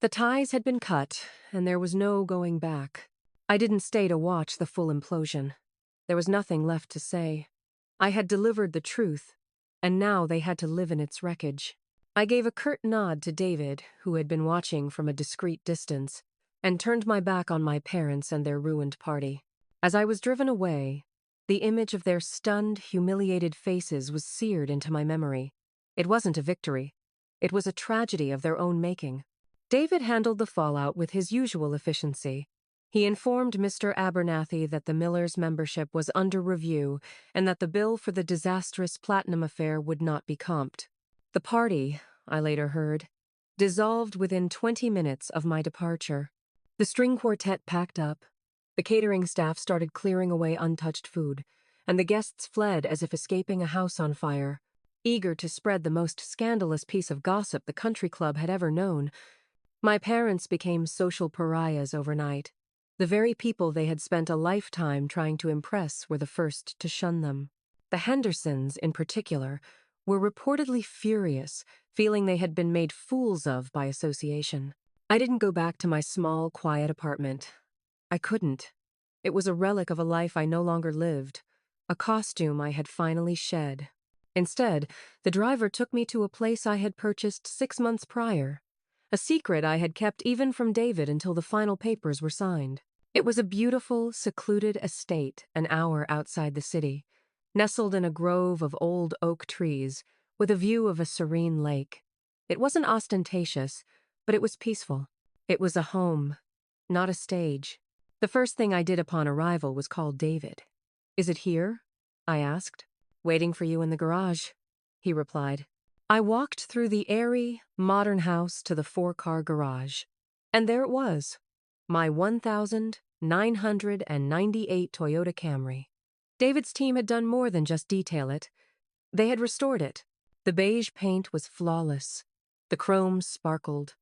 The ties had been cut, and there was no going back. I didn't stay to watch the full implosion. There was nothing left to say. I had delivered the truth, and now they had to live in its wreckage. I gave a curt nod to David, who had been watching from a discreet distance, and turned my back on my parents and their ruined party. As I was driven away, the image of their stunned, humiliated faces was seared into my memory. It wasn't a victory. It was a tragedy of their own making. David handled the fallout with his usual efficiency. He informed Mr. Abernathy that the Millers' membership was under review and that the bill for the disastrous Platinum affair would not be comped. The party, I later heard, dissolved within 20 minutes of my departure. The string quartet packed up. The catering staff started clearing away untouched food, and the guests fled as if escaping a house on fire, eager to spread the most scandalous piece of gossip the country club had ever known. My parents became social pariahs overnight. The very people they had spent a lifetime trying to impress were the first to shun them. The Hendersons, in particular, were reportedly furious, feeling they had been made fools of by association. I didn't go back to my small, quiet apartment. I couldn't. It was a relic of a life I no longer lived, a costume I had finally shed. Instead, the driver took me to a place I had purchased 6 months prior, a secret I had kept even from David until the final papers were signed. It was a beautiful, secluded estate an hour outside the city, nestled in a grove of old oak trees, with a view of a serene lake. It wasn't ostentatious, but it was peaceful. It was a home, not a stage. The first thing I did upon arrival was call David. "Is it here?" I asked. "Waiting for you in the garage," he replied. I walked through the airy, modern house to the 4-car garage. And there it was, my 1998 Toyota Camry. David's team had done more than just detail it. They had restored it. The beige paint was flawless. The chrome sparkled,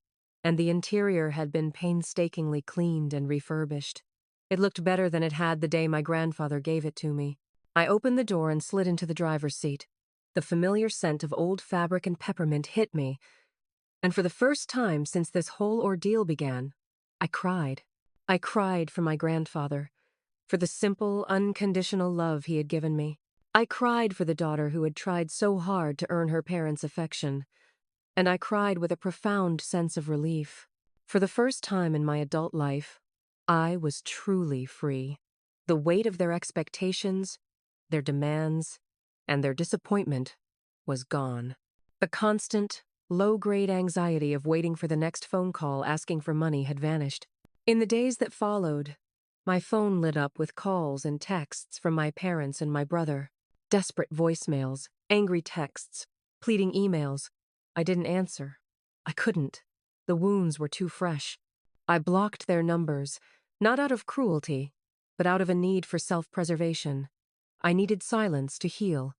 and the interior had been painstakingly cleaned and refurbished. It looked better than it had the day my grandfather gave it to me. I opened the door and slid into the driver's seat. The familiar scent of old fabric and peppermint hit me, and for the first time since this whole ordeal began, I cried. I cried for my grandfather, for the simple, unconditional love he had given me. I cried for the daughter who had tried so hard to earn her parents' affection, and I cried with a profound sense of relief. For the first time in my adult life, I was truly free. The weight of their expectations, their demands, and their disappointment was gone. The constant, low-grade anxiety of waiting for the next phone call asking for money had vanished. In the days that followed, my phone lit up with calls and texts from my parents and my brother. Desperate voicemails, angry texts, pleading emails. I didn't answer. I couldn't. The wounds were too fresh. I blocked their numbers, not out of cruelty, but out of a need for self-preservation. I needed silence to heal,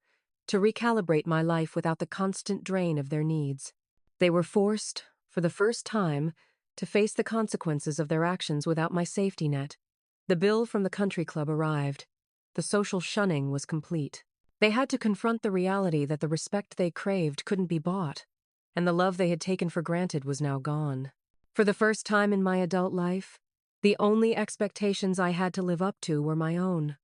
to recalibrate my life without the constant drain of their needs. They were forced, for the first time, to face the consequences of their actions without my safety net. The bill from the country club arrived. The social shunning was complete. They had to confront the reality that the respect they craved couldn't be bought, and the love they had taken for granted was now gone. For the first time in my adult life, the only expectations I had to live up to were my own.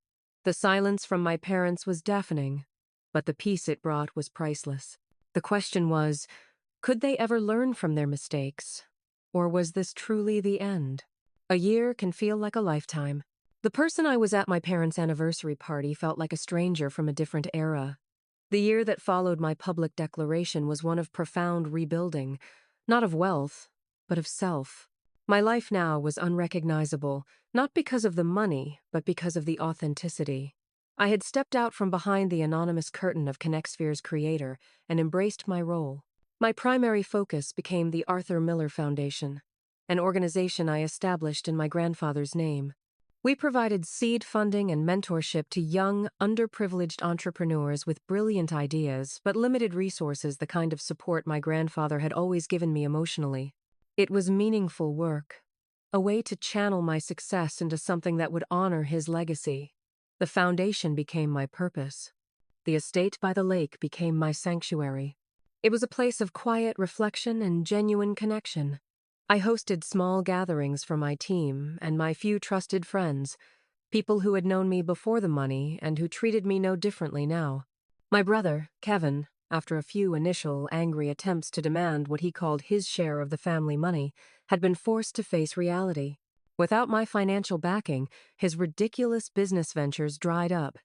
The silence from my parents was deafening, but the peace it brought was priceless. The question was, could they ever learn from their mistakes? Or was this truly the end? A year can feel like a lifetime. The person I was at my parents' anniversary party felt like a stranger from a different era. The year that followed my public declaration was one of profound rebuilding, not of wealth, but of self. My life now was unrecognizable, not because of the money, but because of the authenticity. I had stepped out from behind the anonymous curtain of ConnectSphere's creator and embraced my role. My primary focus became the Arthur Miller Foundation, an organization I established in my grandfather's name. We provided seed funding and mentorship to young, underprivileged entrepreneurs with brilliant ideas but limited resources, the kind of support my grandfather had always given me emotionally. It was meaningful work, a way to channel my success into something that would honor his legacy. The foundation became my purpose. The estate by the lake became my sanctuary. It was a place of quiet reflection and genuine connection. I hosted small gatherings for my team and my few trusted friends, people who had known me before the money and who treated me no differently now. My brother, Kevin, after a few initial angry attempts to demand what he called his share of the family money, had been forced to face reality. Without my financial backing, his ridiculous business ventures dried up.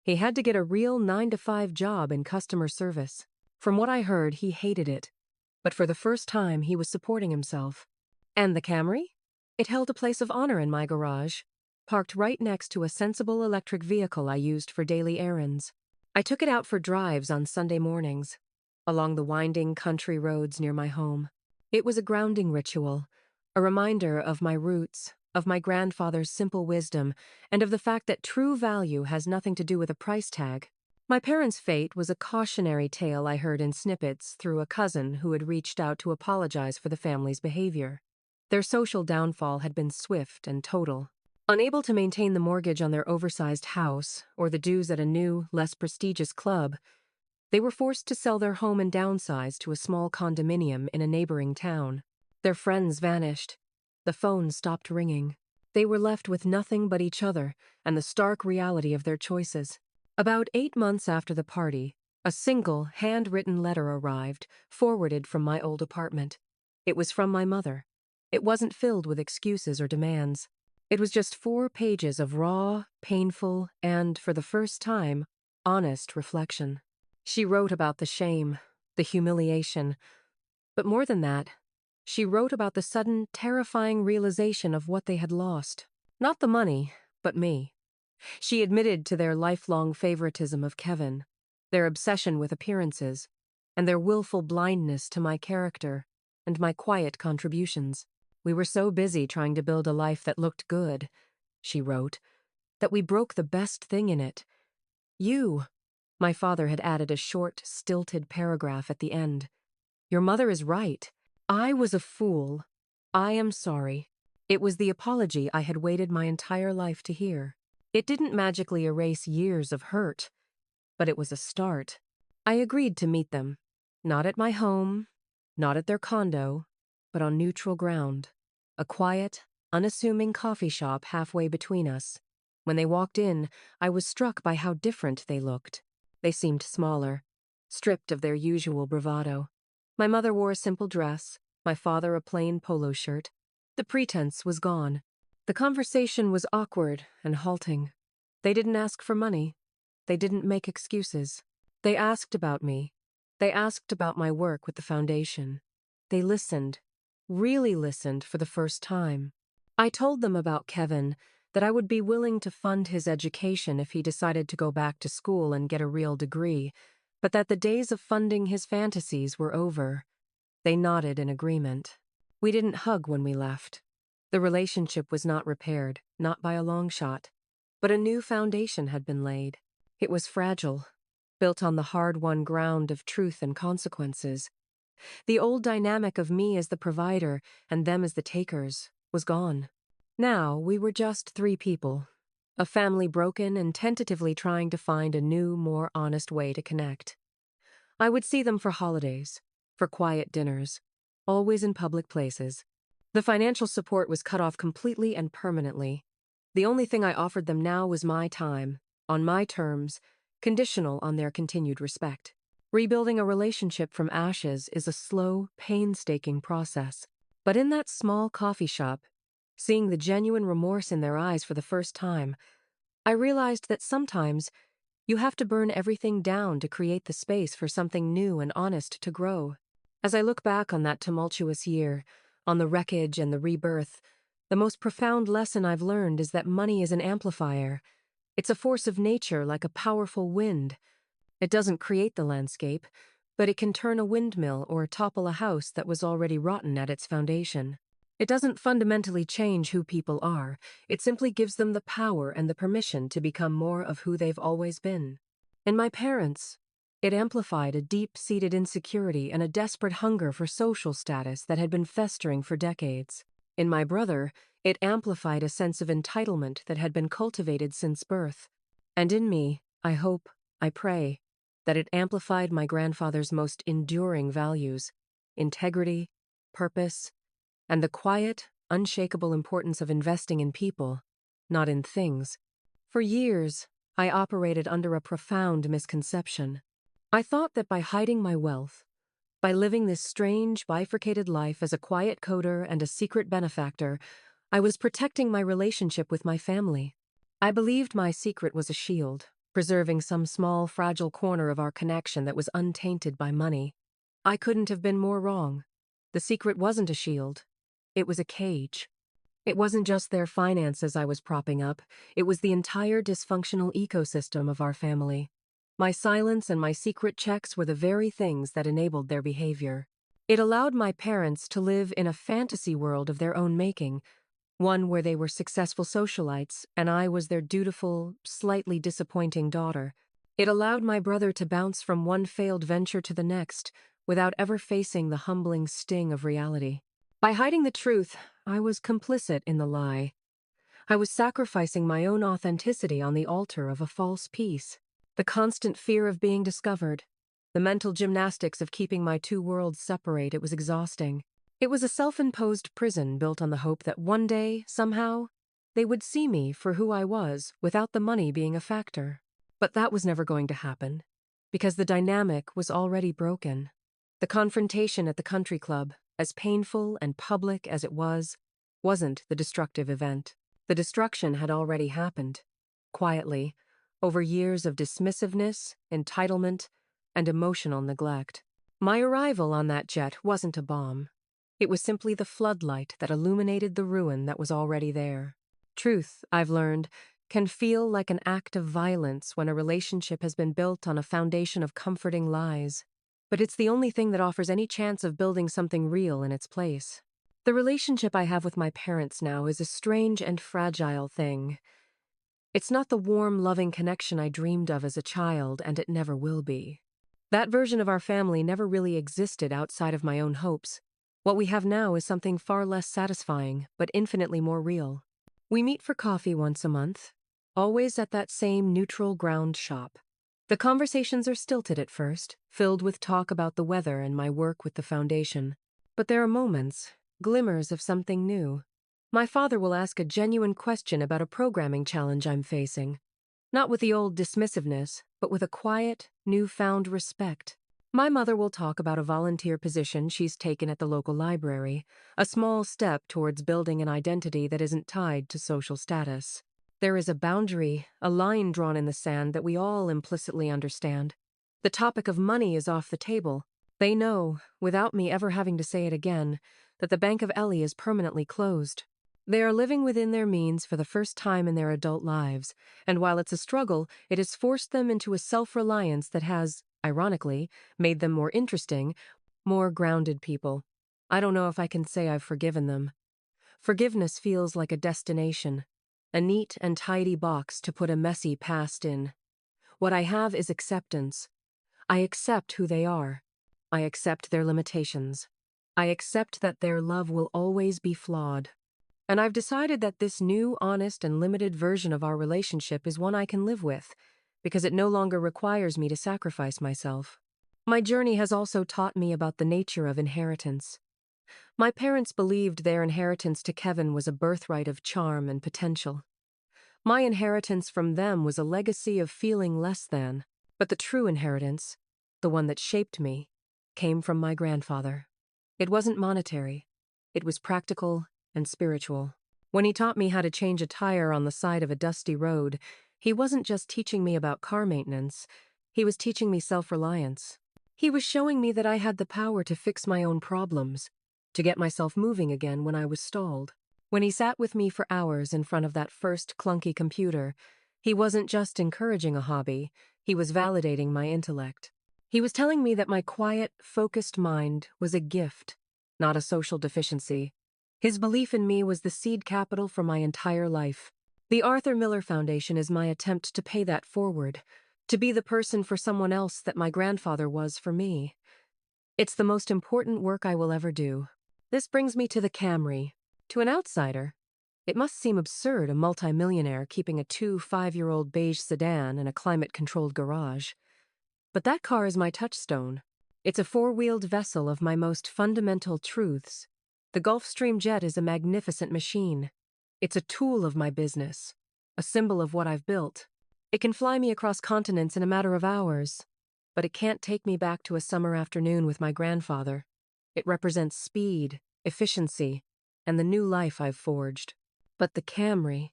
He had to get a real 9-to-5 job in customer service. From what I heard, he hated it. But for the first time, he was supporting himself. And the Camry? It held a place of honor in my garage, parked right next to a sensible electric vehicle I used for daily errands. I took it out for drives on Sunday mornings, along the winding country roads near my home. It was a grounding ritual, a reminder of my roots, of my grandfather's simple wisdom, and of the fact that true value has nothing to do with a price tag. My parents' fate was a cautionary tale I heard in snippets through a cousin who had reached out to apologize for the family's behavior. Their social downfall had been swift and total. Unable to maintain the mortgage on their oversized house or the dues at a new, less prestigious club, they were forced to sell their home and downsize to a small condominium in a neighboring town. Their friends vanished. The phone stopped ringing. They were left with nothing but each other and the stark reality of their choices. About 8 months after the party, a single, handwritten letter arrived, forwarded from my old apartment. It was from my mother. It wasn't filled with excuses or demands. It was just 4 pages of raw, painful, and, for the first time, honest reflection. She wrote about the shame, the humiliation, But more than that, she wrote about the sudden, terrifying realization of what they had lost. Not the money, but me. She admitted to their lifelong favoritism of Kevin, their obsession with appearances, and their willful blindness to my character and my quiet contributions. We were so busy trying to build a life that looked good, she wrote, that we broke the best thing in it. You. My father had added a short, stilted paragraph at the end. Your mother is right. I was a fool. I am sorry. It was the apology I had waited my entire life to hear. It didn't magically erase years of hurt, but it was a start. I agreed to meet them. Not at my home, not at their condo, but on neutral ground. A quiet, unassuming coffee shop halfway between us. When they walked in, I was struck by how different they looked. They seemed smaller, stripped of their usual bravado. My mother wore a simple dress, my father a plain polo shirt. The pretense was gone. The conversation was awkward and halting. They didn't ask for money. They didn't make excuses. They asked about me. They asked about my work with the foundation. They listened, really listened for the first time. I told them about Kevin, that I would be willing to fund his education if he decided to go back to school and get a real degree, but that the days of funding his fantasies were over. They nodded in agreement. We didn't hug when we left. The relationship was not repaired, not by a long shot, but a new foundation had been laid. It was fragile, built on the hard-won ground of truth and consequences. The old dynamic of me as the provider and them as the takers was gone. Now we were just three people, a family broken and tentatively trying to find a new, more honest way to connect. I would see them for holidays, for quiet dinners, always in public places. The financial support was cut off completely and permanently. The only thing I offered them now was my time, on my terms, conditional on their continued respect. Rebuilding a relationship from ashes is a slow, painstaking process. But in that small coffee shop, seeing the genuine remorse in their eyes for the first time, I realized that sometimes you have to burn everything down to create the space for something new and honest to grow. As I look back on that tumultuous year, on the wreckage and the rebirth, the most profound lesson I've learned is that money is an amplifier. It's a force of nature like a powerful wind. It doesn't create the landscape, but it can turn a windmill or topple a house that was already rotten at its foundation. It doesn't fundamentally change who people are. It simply gives them the power and the permission to become more of who they've always been. In my parents, it amplified a deep-seated insecurity and a desperate hunger for social status that had been festering for decades. In my brother, it amplified a sense of entitlement that had been cultivated since birth. And in me, I hope, I pray, that it amplified my grandfather's most enduring values: integrity, purpose, and the quiet, unshakable importance of investing in people, not in things. For years, I operated under a profound misconception. I thought that by hiding my wealth, by living this strange, bifurcated life as a quiet coder and a secret benefactor, I was protecting my relationship with my family. I believed my secret was a shield, preserving some small, fragile corner of our connection that was untainted by money. I couldn't have been more wrong. The secret wasn't a shield. It was a cage. It wasn't just their finances I was propping up. It was the entire dysfunctional ecosystem of our family. My silence and my secret checks were the very things that enabled their behavior. It allowed my parents to live in a fantasy world of their own making, one where they were successful socialites and I was their dutiful, slightly disappointing daughter. It allowed my brother to bounce from one failed venture to the next without ever facing the humbling sting of reality. By hiding the truth, I was complicit in the lie. I was sacrificing my own authenticity on the altar of a false peace. The constant fear of being discovered, the mental gymnastics of keeping my two worlds separate, it was exhausting. It was a self-imposed prison built on the hope that one day, somehow, they would see me for who I was without the money being a factor. But that was never going to happen, because the dynamic was already broken. The confrontation at the country club, as painful and public as it was, wasn't the destructive event. The destruction had already happened, quietly, over years of dismissiveness, entitlement, and emotional neglect. My arrival on that jet wasn't a bomb. It was simply the floodlight that illuminated the ruin that was already there. Truth, I've learned, can feel like an act of violence when a relationship has been built on a foundation of comforting lies. But it's the only thing that offers any chance of building something real in its place. The relationship I have with my parents now is a strange and fragile thing. It's not the warm, loving connection I dreamed of as a child, and it never will be. That version of our family never really existed outside of my own hopes. What we have now is something far less satisfying, but infinitely more real. We meet for coffee once a month, always at that same neutral ground shop. The conversations are stilted at first, filled with talk about the weather and my work with the foundation. But there are moments, glimmers of something new. My father will ask a genuine question about a programming challenge I'm facing. Not with the old dismissiveness, but with a quiet, newfound respect. My mother will talk about a volunteer position she's taken at the local library, a small step towards building an identity that isn't tied to social status. There is a boundary, a line drawn in the sand that we all implicitly understand. The topic of money is off the table. They know, without me ever having to say it again, that the Bank of Ellie is permanently closed. They are living within their means for the first time in their adult lives, and while it's a struggle, it has forced them into a self-reliance that has, ironically, made them more interesting, more grounded people. I don't know if I can say I've forgiven them. Forgiveness feels like a destination, a neat and tidy box to put a messy past in. What I have is acceptance. I accept who they are. I accept their limitations. I accept that their love will always be flawed. And I've decided that this new, honest, and limited version of our relationship is one I can live with, because it no longer requires me to sacrifice myself. My journey has also taught me about the nature of inheritance. My parents believed their inheritance to Kevin was a birthright of charm and potential. My inheritance from them was a legacy of feeling less than, but the true inheritance, the one that shaped me, came from my grandfather. It wasn't monetary. It was practical and spiritual. When he taught me how to change a tire on the side of a dusty road, he wasn't just teaching me about car maintenance, he was teaching me self-reliance. He was showing me that I had the power to fix my own problems, to get myself moving again when I was stalled. When he sat with me for hours in front of that first clunky computer, he wasn't just encouraging a hobby, he was validating my intellect. He was telling me that my quiet, focused mind was a gift, not a social deficiency. His belief in me was the seed capital for my entire life. The Arthur Miller Foundation is my attempt to pay that forward, to be the person for someone else that my grandfather was for me. It's the most important work I will ever do. This brings me to the Camry. To an outsider, it must seem absurd a multimillionaire keeping a 5-year-old beige sedan in a climate-controlled garage. But that car is my touchstone. It's a four-wheeled vessel of my most fundamental truths. The Gulfstream jet is a magnificent machine. It's a tool of my business, a symbol of what I've built. It can fly me across continents in a matter of hours, but it can't take me back to a summer afternoon with my grandfather. It represents speed, efficiency, and the new life I've forged. But the Camry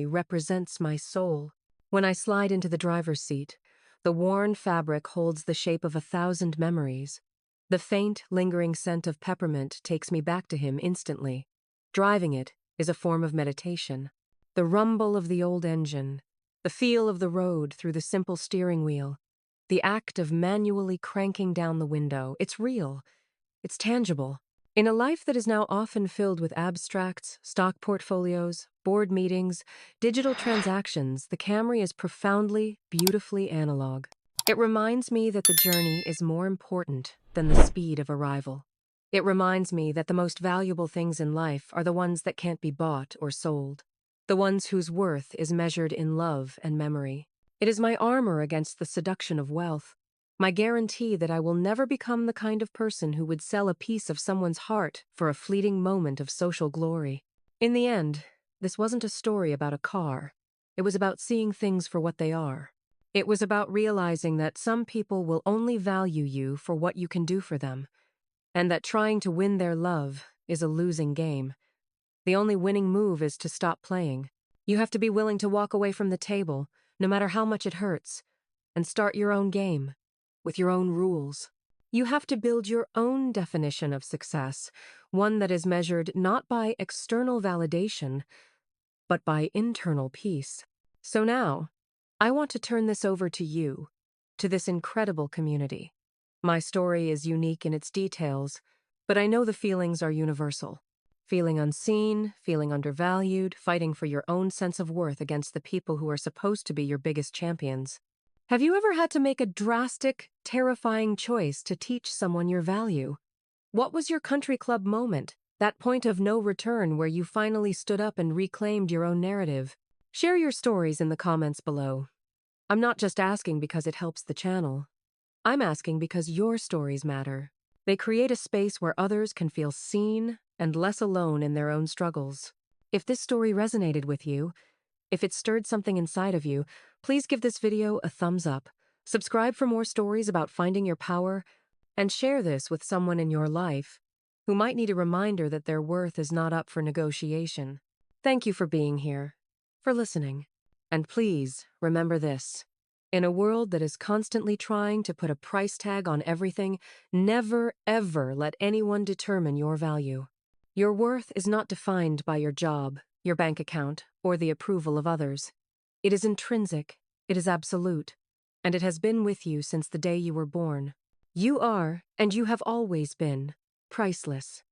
represents my soul. When I slide into the driver's seat, the worn fabric holds the shape of 1,000 memories. The faint, lingering scent of peppermint takes me back to him instantly. Driving it is a form of meditation. The rumble of the old engine, the feel of the road through the simple steering wheel, the act of manually cranking down the window, it's real. It's tangible. In a life that is now often filled with abstracts, stock portfolios, board meetings, digital transactions, the Camry is profoundly, beautifully analog. It reminds me that the journey is more important than the speed of arrival. It reminds me that the most valuable things in life are the ones that can't be bought or sold, the ones whose worth is measured in love and memory. It is my armor against the seduction of wealth, my guarantee that I will never become the kind of person who would sell a piece of someone's heart for a fleeting moment of social glory. In the end, this wasn't a story about a car. It was about seeing things for what they are. It was about realizing that some people will only value you for what you can do for them, and that trying to win their love is a losing game. The only winning move is to stop playing. You have to be willing to walk away from the table, no matter how much it hurts, and start your own game, with your own rules. You have to build your own definition of success, one that is measured not by external validation, but by internal peace. So now, I want to turn this over to you, to this incredible community. My story is unique in its details, but I know the feelings are universal. Feeling unseen, feeling undervalued, fighting for your own sense of worth against the people who are supposed to be your biggest champions. Have you ever had to make a drastic, terrifying choice to teach someone your value? What was your country club moment, that point of no return where you finally stood up and reclaimed your own narrative? Share your stories in the comments below. I'm not just asking because it helps the channel. I'm asking because your stories matter. They create a space where others can feel seen and less alone in their own struggles. If this story resonated with you, if it stirred something inside of you, please give this video a thumbs up, subscribe for more stories about finding your power, and share this with someone in your life who might need a reminder that their worth is not up for negotiation. Thank you for being here, for listening. And please remember this. In a world that is constantly trying to put a price tag on everything, never, ever let anyone determine your value. Your worth is not defined by your job, your bank account, or the approval of others. It is intrinsic, it is absolute, and it has been with you since the day you were born. You are, and you have always been, priceless.